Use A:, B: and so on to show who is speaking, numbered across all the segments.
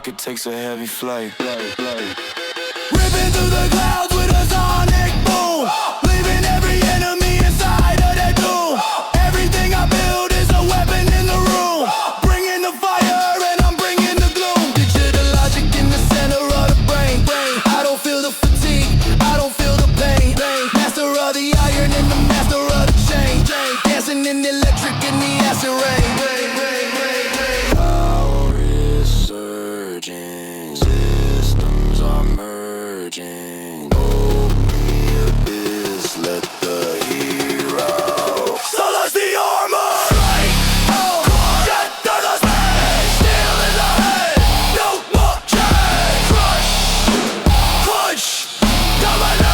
A: rocket takes a heavy flight.
B: Ripping through the clouds with a sonic boom, leaving every enemy inside of that doom. Everything I build is a weapon in the room, bringing the fire and I'm bringing the gloom. Picture the logic in the center of the brain. I don't feel the fatigue, I don't feel the pain. Master of the iron and the master of the chain, dancing in the electric in the acid rain.
A: Power is surging, systems are merging. Open the abyss, let the hero
B: Solar's the armor. Strike, jet to the space. Steel in the head, no more change. Crush, punch, dominate.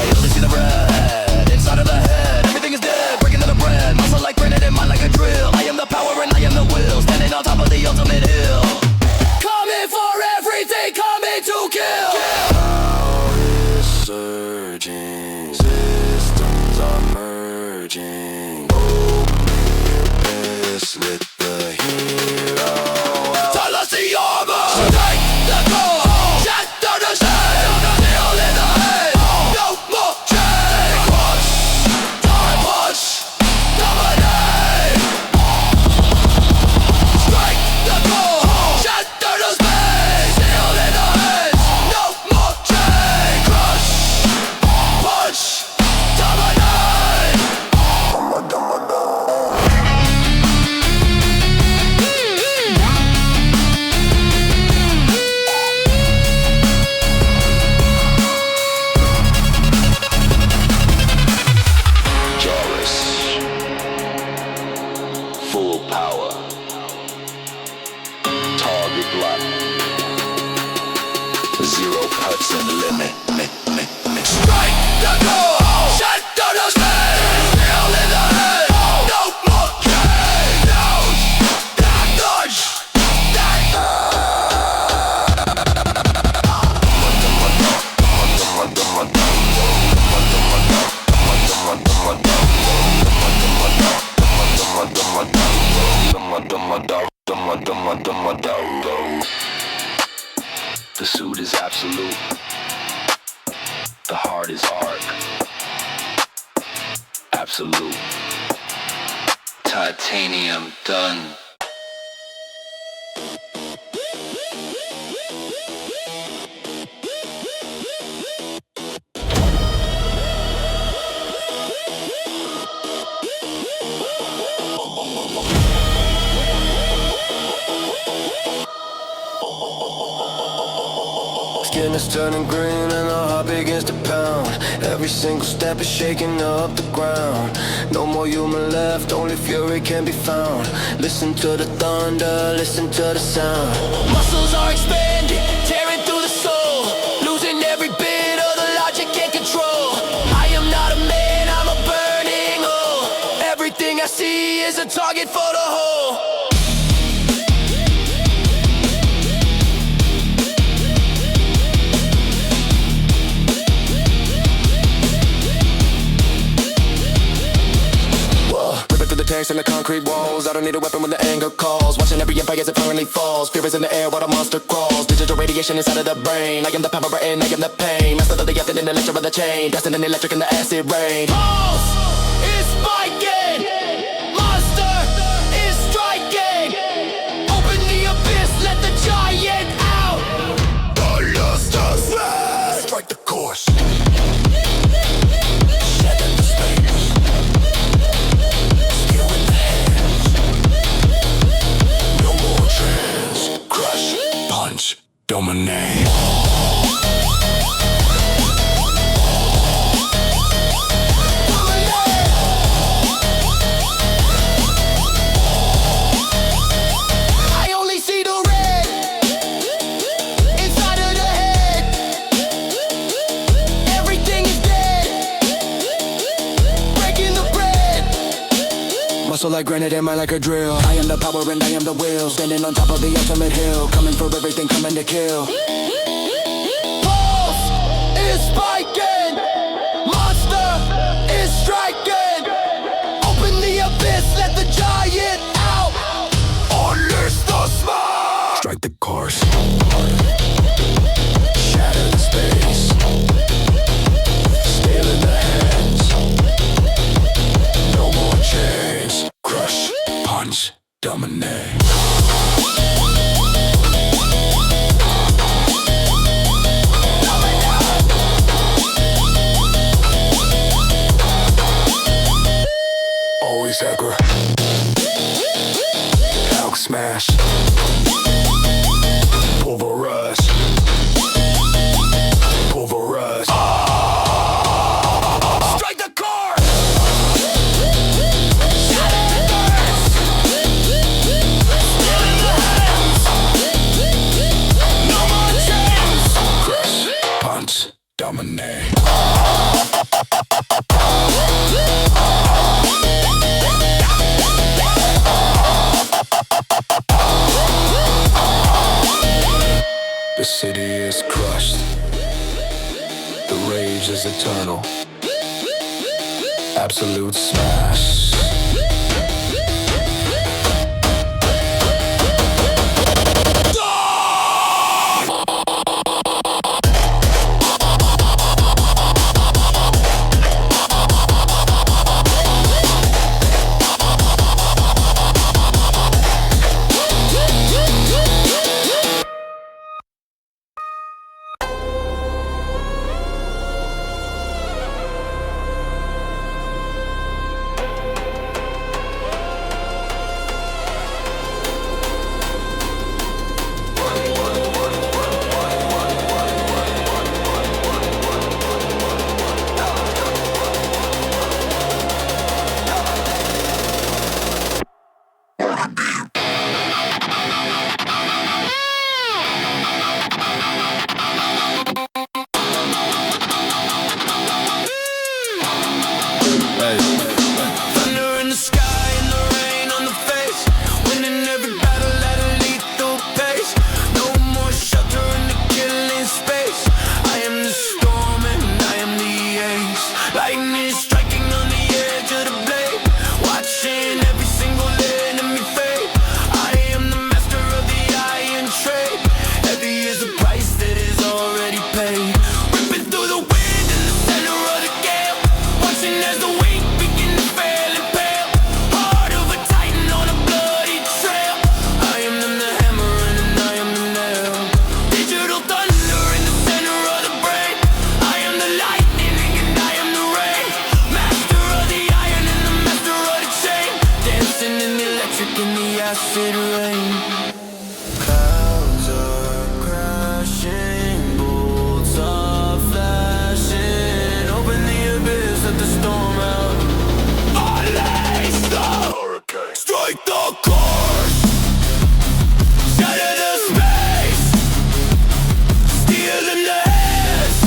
B: You only see the red inside of the head. Everything is dead, breaking to the bread. Muscle like granite and mind like a drill. I am the power and I am the will, standing on top of the ultimate hill. Coming for everything, coming to kill.
A: Power is surging, systems are merging. Open the abyss, let the hero
B: Tell us the armor. Take the goal. Jet to the stage. Steel in the head. No more change. Crush, punch, dominate. Strike the goal. Jet to the space. Steel in the head. No more change. Crush, punch, dominate.
A: Jealous, full power, target lock, zero cuts and limit.
B: Strike the goal. Jet to the space. Steel in the head. No more change. Dodge.
A: The suit is absolute. The heart is arc. Absolute. Titanium done.
C: Skin is turning green and the heart begins to pound. Every single step is shaking up the ground. No more human left, only fury can be found. Listen to the thunder, listen to the sound.
B: Muscles are expanding, tearing through the soul, losing every bit of the logic and control. I am not a man, I'm a burning hole. Everything I see is a target for the whole.
C: Ripping through the tanks and the concrete walls. I don't need a weapon when the anger calls. Watching every empire as it finally falls. Fear is in the air while the monster crawls. Digital radiation inside of the brain. I am the power and I am the pain. Master of the earth and the electric of the chain. Dancing in the electric and the acid rain.
B: Pulse is spiking, monster is striking. Open the abyss, let the giant out.
C: Strike the course.
A: Crush, punch, dominate.
B: I only see the red inside of the head. Everything is dead, breaking the bread.
C: Muscle like granite and mind like a drill. I am the power and I am the will. Standing on top of the ultimate hill. Coming for everything, coming to kill.
B: Pulse is spiking, monster is striking. Open the abyss, let the giant out.
C: Unleash the dominate. Always aggro. Out smash. Pulverize. Pulverize. Strike the core. No more chance. Crush, punch, dominate. The city is crushed. The rage is eternal. Absolute smash. Thunder in the sky and the rain on the face. Winning every battle at a lethal pace. No more shelter in the killing space. I am the storm and I am the ace. Lightning striking on the edge of the blade. Watching every single enemy fade. I am the master of the iron trade. Heavy is the price that is already paid. Ripping through the wind in the center of the gale. Watching as the wind begin to fail and pale. Heart of a titan on a bloody trail. I am the hammer and I am the nail. Digital thunder in the center of the brain. I am the lightning and I am the rain. Master of the iron and the master of the chain. Dancing in the electric and the acid rain. Clouds are crashing, bolts are flashing. Open the abyss, let the storm out. Unleash the hurricane. Strike the course. Shatter the space. Steel in the hands.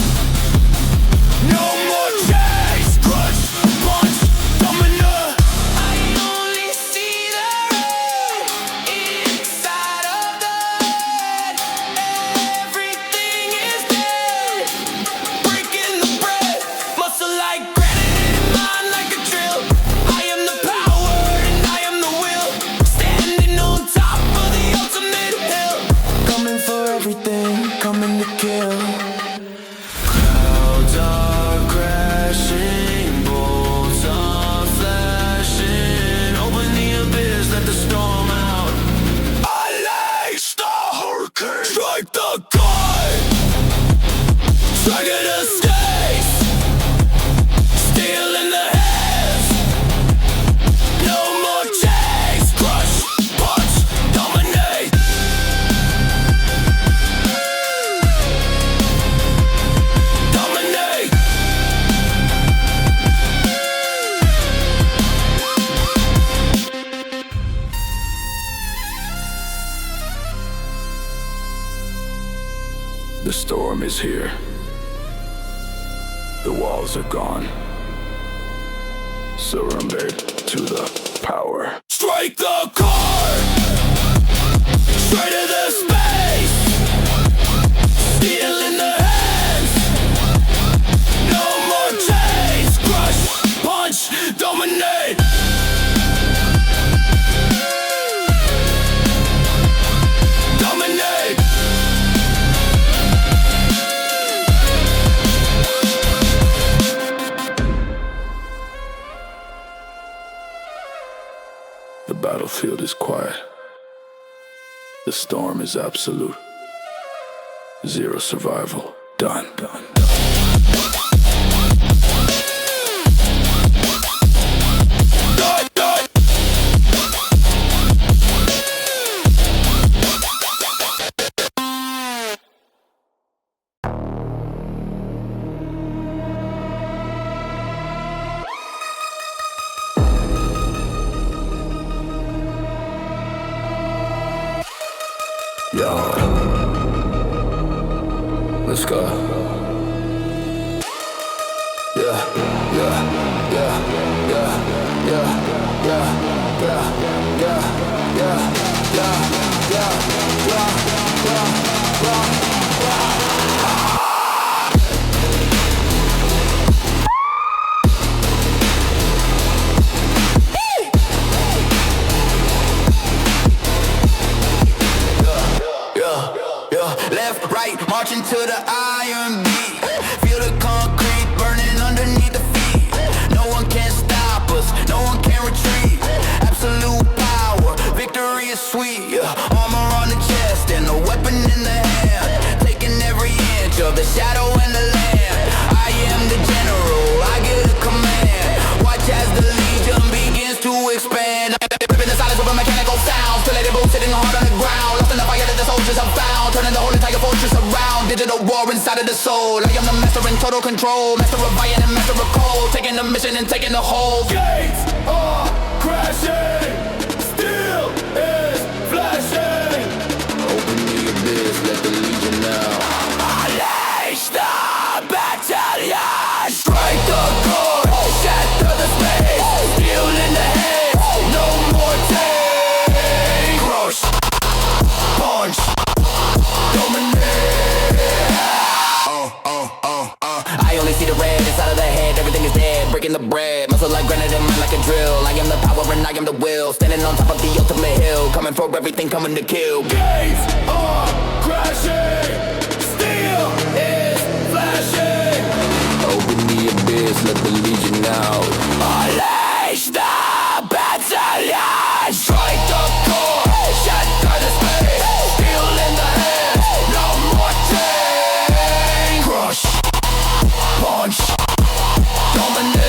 C: No more chase. Crush, punch, dominate. I only see the red inside of the head. Everything is dead. Breaking the bread. Muscle like granite and mind like a drill. I am the power and I am the will. Standing on top of the ultimate hill. Coming for everything, coming to kill. Clouds are crashing, bolts are flashing. Open the abyss, let the storm out. Unleash the hurricane. Strike the guard. Strike at the stakes. Steel in the hands. No more chase. Crush, punch, dominate. Dominate. The storm is here. The walls are gone. Surrender to the power. Strike the chord. Straight to the space. Steel in the hands. No more chase. Crush, punch, dominate. Dominate. The battlefield is
A: The storm is absolute. Zero survival. Done. Yo, let's go.
B: Left, right, marching to the iron beat. Feel the concrete burning underneath the feet. No one can stop us, no one can retreat. Absolute power, victory is sweet. Armor on the chest and a weapon in the hand. Taking every inch of the shadow and the land. I am the general, I get a command. Watch as the legion begins to expand. Ripping the silence with a mechanical sound. Still letting boots sitting hard on the ground. Lost in the fire that the soldiers have found. Turning the whole entire fortress around. Digital war inside of the soul. I am the master in total control. Master of iron and master of cold. Taking the mission and taking the whole. Gates are crashing. Steel is flashing.
A: Open the abyss, let the legion out.
B: Unleash the battalion. Strike the chord. Shatter the space. Steel in the head. No more take. Crush. Punch. I only see the red inside of the head. Everything is dead, breaking the bread. Muscle like granite and mind like a drill. I am the power and I am the will. Standing on top of the ultimate hill. Coming for everything, coming to kill. Gates are crashing. Steel is flashing.
A: Open the abyss, let the legion out.
B: Unleash the battalion. Strike the core. Shatter the space. Steel in the head. No more chain. Crush. Punch. Dominate.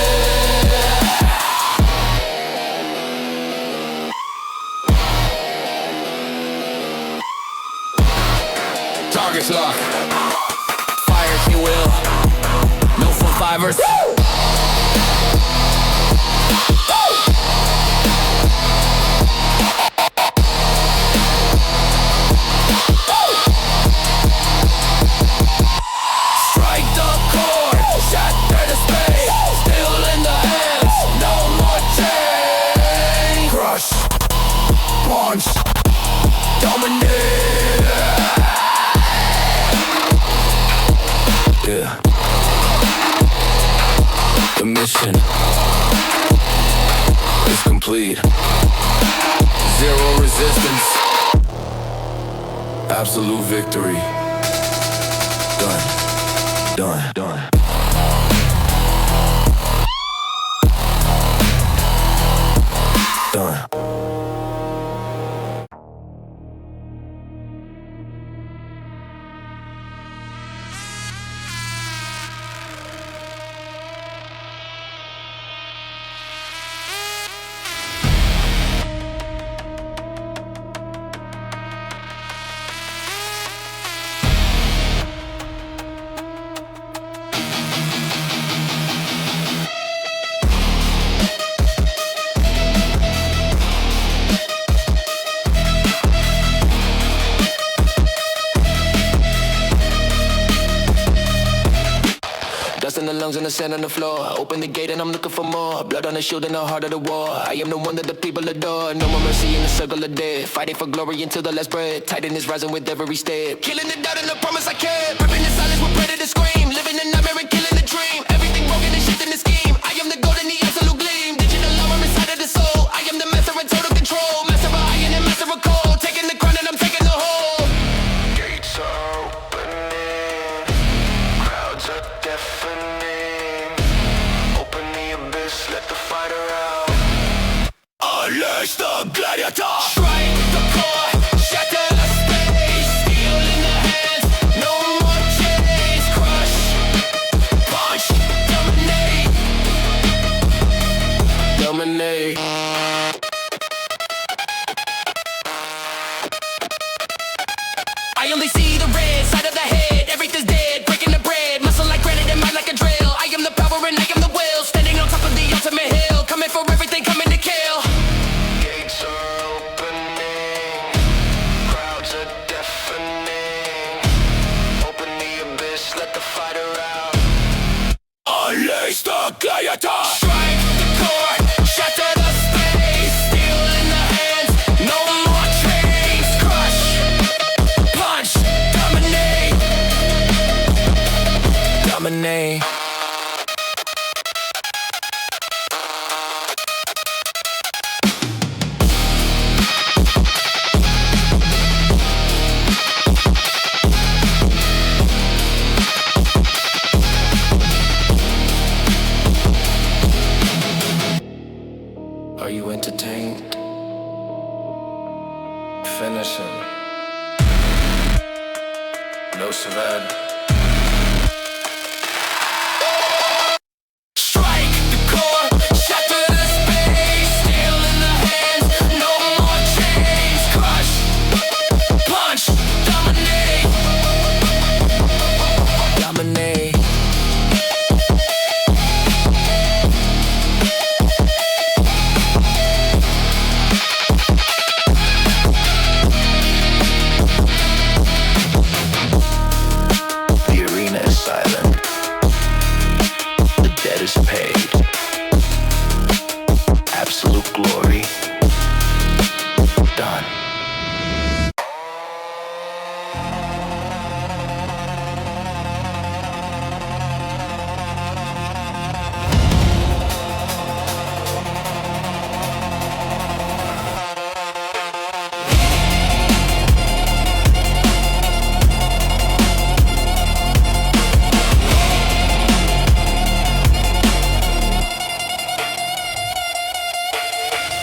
A: Targets locked.
B: Fire if you will. No 4-5ers. Strike the chord, shatter the space. Still in the hands, no more chain. Crush, punch, dominate.
A: Yeah. The mission is complete. Zero resistance. Absolute victory. Done.
C: Dust in the lungs and the sand on the floor. I open the gate and I'm looking for more. Blood on the shield and the heart of the war. I am the one that the people adore. No more mercy in the circle of death. Fighting for glory until the last breath. Titan is rising with every step. Killing the doubt and the promise I kept. Ripping the silence with predator scream. Living the nightmare and killing the dream. Everything broken and shifting the scheme. I am the golden, the absolute gleam. Digital armor inside of the soul. I am the master in total control. Master of iron and master of cold. Taking the crown and I'm taking the whole.
D: Gates are opening, crowds are deafening. Open the abyss, let the fighter out.
B: Unleash the gladiator. Strike the core, shatter the leviathan.
C: Strike the core, shatter the space, steel in the hands, no more chains. Crush, punch, dominate, dominate. Are you entertained? Finish him. No Saved. Strike the core, shatter the space, steel in the hands, no more chains. Crush, punch, dominate, dominate.
A: The arena is silent. The debt is paid. Absolute glory. Done.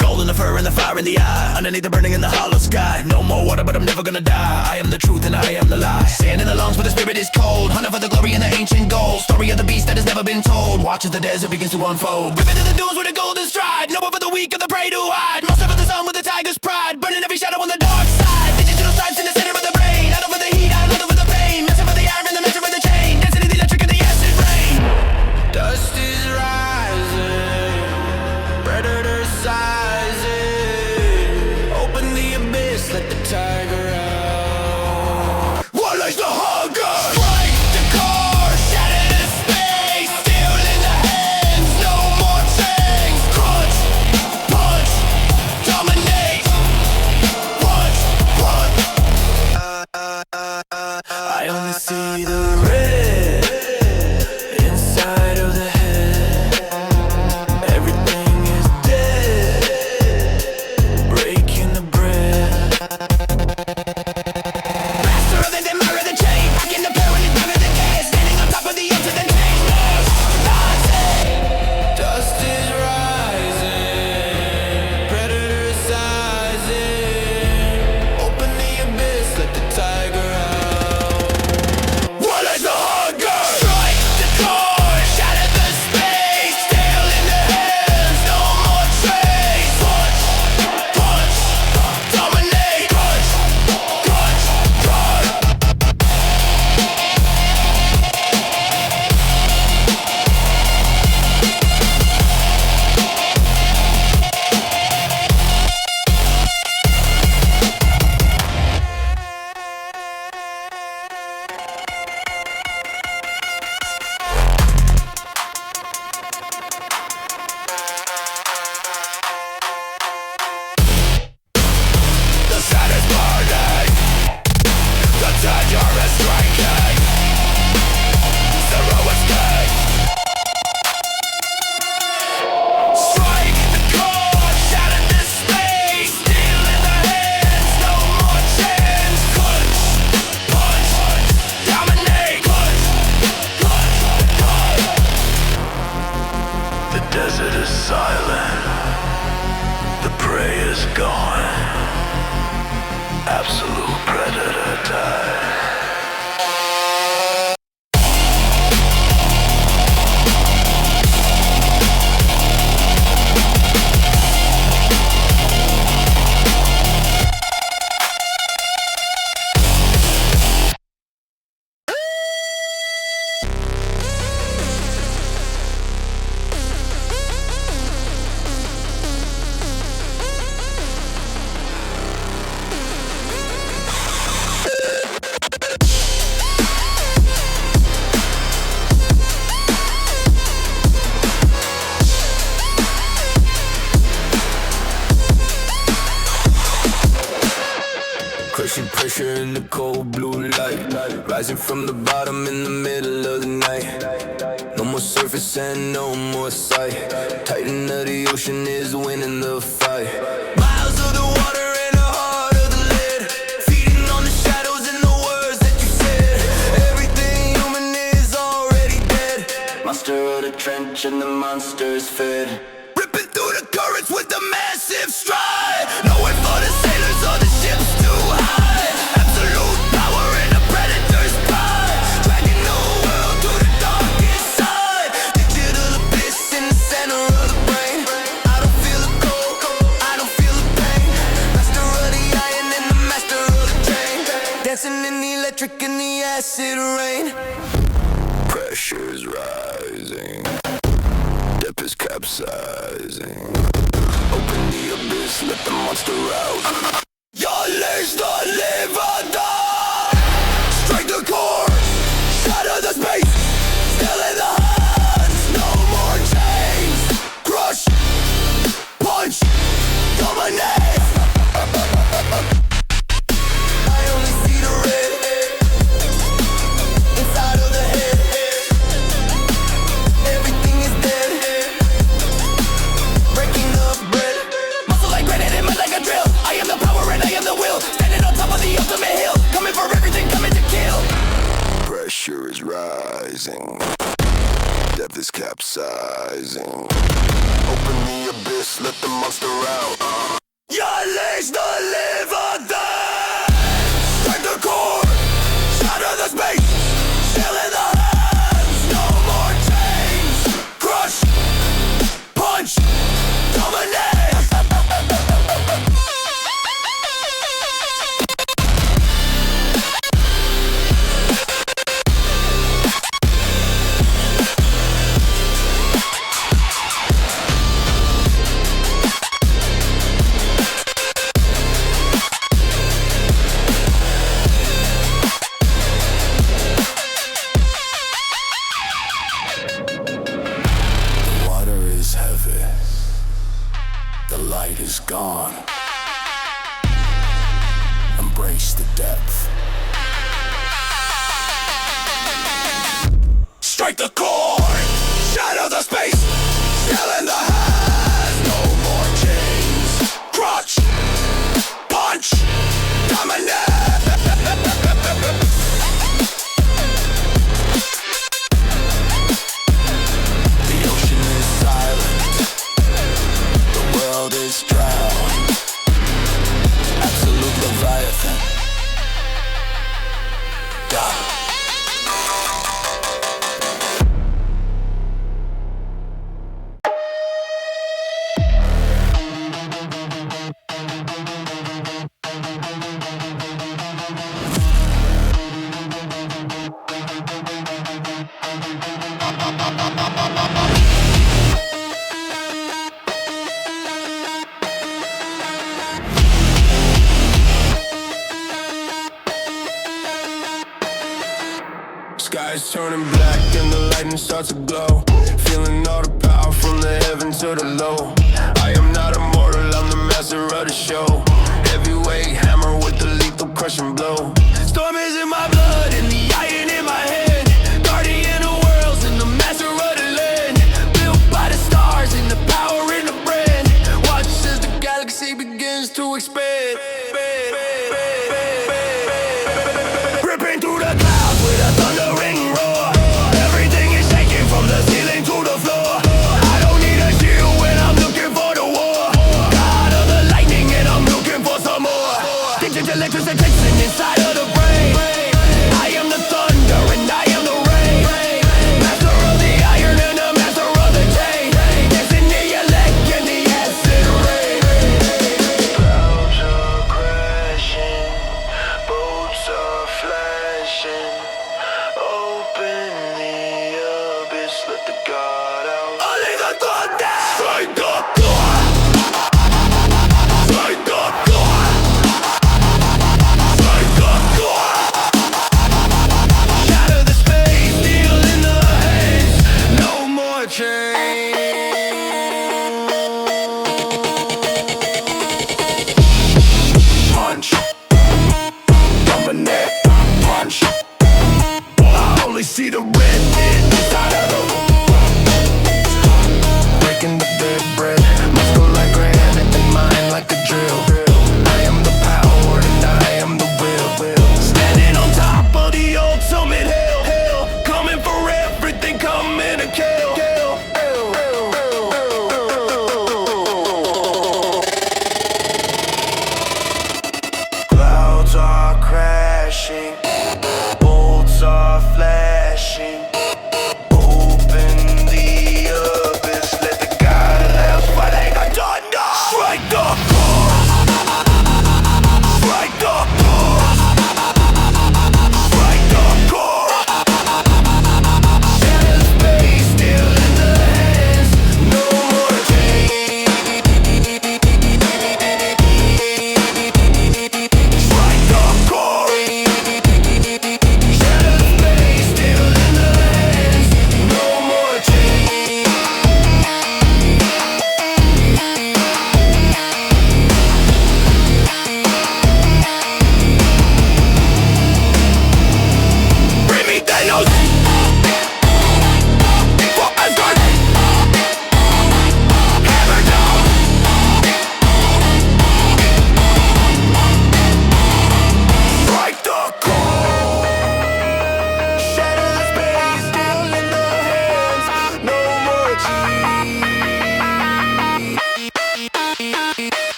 B: Gold in the fur and the fire in the eye, underneath the burning in the hollow sky. No more water, but I'm never gonna die. I am the truth and I am the lie. Sand in the lungs, but the spirit is cold. Hunting for the glory and the ancient gold. Story of the beast that has never been told. Watch as the desert begins to unfold. Rip into the dunes with a golden stride. No one for the weak or the prey to hide. Monster for the sun with the tiger's pride. Burning every shadow on the dark side. The digital stripes in the center of the brain. I know for the heat, I know for the pain. Messing for the iron, the measure for the chain. Density, the electric, and the acid rain.
C: Dust is rising, predator sizing. Open the abyss, let the tiger out.
B: What lies the hunger?
C: Strike the core, shatter the space, steel in the hands, no more chains. Crunch, punch, dominate.
B: Punch, punch.
C: I only see the red inside of the head. Everything is dead, breaking the bread.
B: Master of the mirror, the chain. Back in the power, and the gas. Standing on top of the altar, then change moves.
C: Dust is rising, predator sizing. Open the abyss, let the tiger out.
B: What lies the hunger?
C: Strike the core, shatter the space, steel in the hands, no more trace.
B: Punch, punch, dominate. Punch, punch, punch. The sun is burning. The danger is striking. Zero escape. Strike the core, shatter the space. Steel in the hands, no more chains. Punch, punch, dominate. Punch, punch, punch. The desert is silent. The prey is gone. Absolute predator time.
C: Crushing pressure in the cold blue light, rising from the bottom in the middle of the night. No more surface and no more sight. Titan of the ocean is winning the fight. Miles of the water in the heart of the lead, feeding on the shadows and the words that you said. Everything human is already dead. Monster of the trench and the monster's fed. Ripping through the currents with the massive stride. Nowhere for the sailors or the ships too high. Absolute power in a predator's pride. Dragging the world to the darkest side. Digital abyss in the center of the brain. I don't feel the cold, I don't feel the pain. Master of the iron and the master of the chain. Dancing in the electric and the acid rain. Pressure's rising, depth is capsizing. Open the abyss, let the monster out. Your legs don't live or die. Strike the core, shatter the space. Still in the hands, no more chains. Crush, punch, dominate. I only see the red inside of the head. Everything is dead. Breaking up bread. Muscle like granite and mud like a drill. I am the power and I am the will. Standing on top of the ultimate hill. Coming for everything, coming to kill. Pressure is rising, depth is capsizing. Open the abyss, let the monster out. Your legs don't live or die. Strike the core, shatter the space. Still in the hands, no more chains. Crush, punch, dominate. The water is heavy, the light is gone. Embrace the depth. Strike the chord, shatter the space. Still in the hands, no more chains. Crutch, punch, dominate. The ocean is silent, the world is drowned. Absolute leviathan. Die. Sky's turning black and the lightning starts to glow. Feeling all the power from the heaven to the low. I am not immortal, I'm the master of the show. Heavyweight hammer with the lethal crushing blow. Storm is in my blood and the iron in my head. Guardian of worlds and the master of the land. Built by the stars and the power in the brand. Watch as the galaxy begins to expand. Ripping through the clouds with a thundering roar. Everything is shaking from the ceiling to the floor. I don't need a shield when I'm looking for the war. God of the lightning and I'm looking for some more. Digital electricitation inside of the brain. I am the thunder and I am the rain. Master of the iron and the master of the chain. Dancing the elect and the acid rain. Clouds are crashing, boats are flashing. Open the abyss, let the god out. Only the thunder. Strike the door. Strike the door. Strike the door.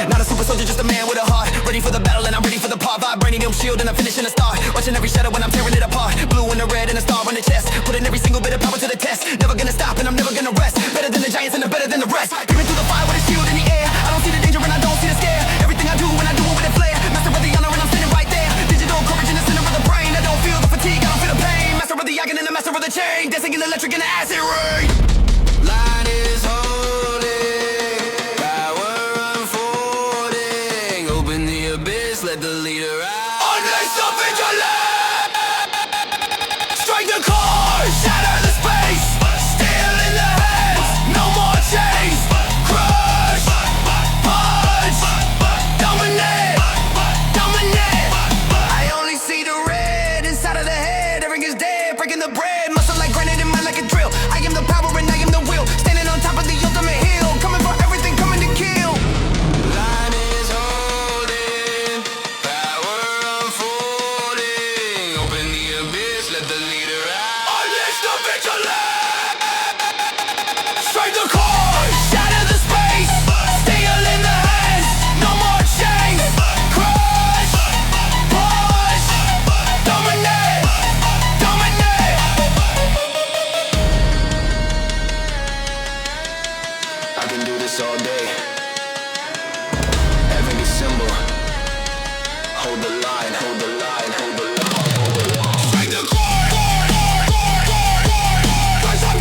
C: Not a super soldier, just a man with a heart. Ready for the battle and I'm ready for the part. Vibranium shield and I'm finishing a star. Watching every shadow when I'm tearing it apart. Blue and the red and a star on the chest. Putting every single bit of power to the test. Never gonna stop and I'm never gonna rest. Better than the giants and I'm better than the rest. Peering through the fire with a shield in the air. I don't see the danger and I don't see the scare. Everything I do when I do it with a flair. Master of the honor and I'm standing right there. Digital courage in the center of the brain. I don't feel the fatigue, I don't feel the pain. Master of the agony and the master of the chain. Dancing in the electric and the acid rain. Line is holding, power unfolding. Open the abyss, let the leader out.
B: Unleash the vigilance! Strike the core, shatter the space. Steel in the hands, no more chains. Crush, punch, dominate, dominate.
C: I only see the red inside of the head. Everything's dead, breaking the bread. Muscle like granite and mind like a drill. I am the power and I am the will. Standing on top of the ultimate hill. Coming for everything, coming to kill. Line is holding, power unfolding. Open the abyss, let the leader out.
B: Unleash the vigilance! Strike the core, shatter the space. Steel in the hands, no more chains. Crush, push, dominate, dominate.
C: I can do this all day. Every symbol. Hold the line, hold the line, hold the line, hold the line.
B: Strike the core, cause I'm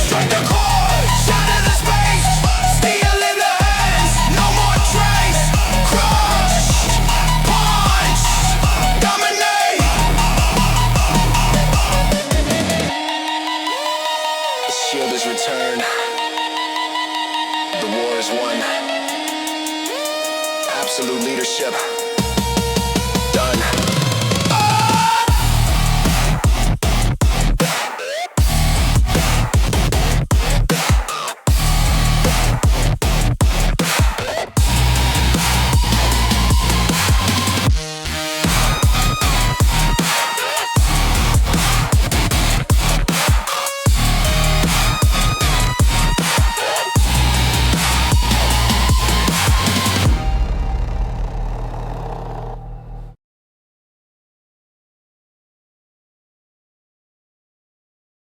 B: Strike the core, shatter the space. Steel in the hands, no more trace. Crush, punch, dominate.
C: The shield is returned. The war is won. Absolute leadership.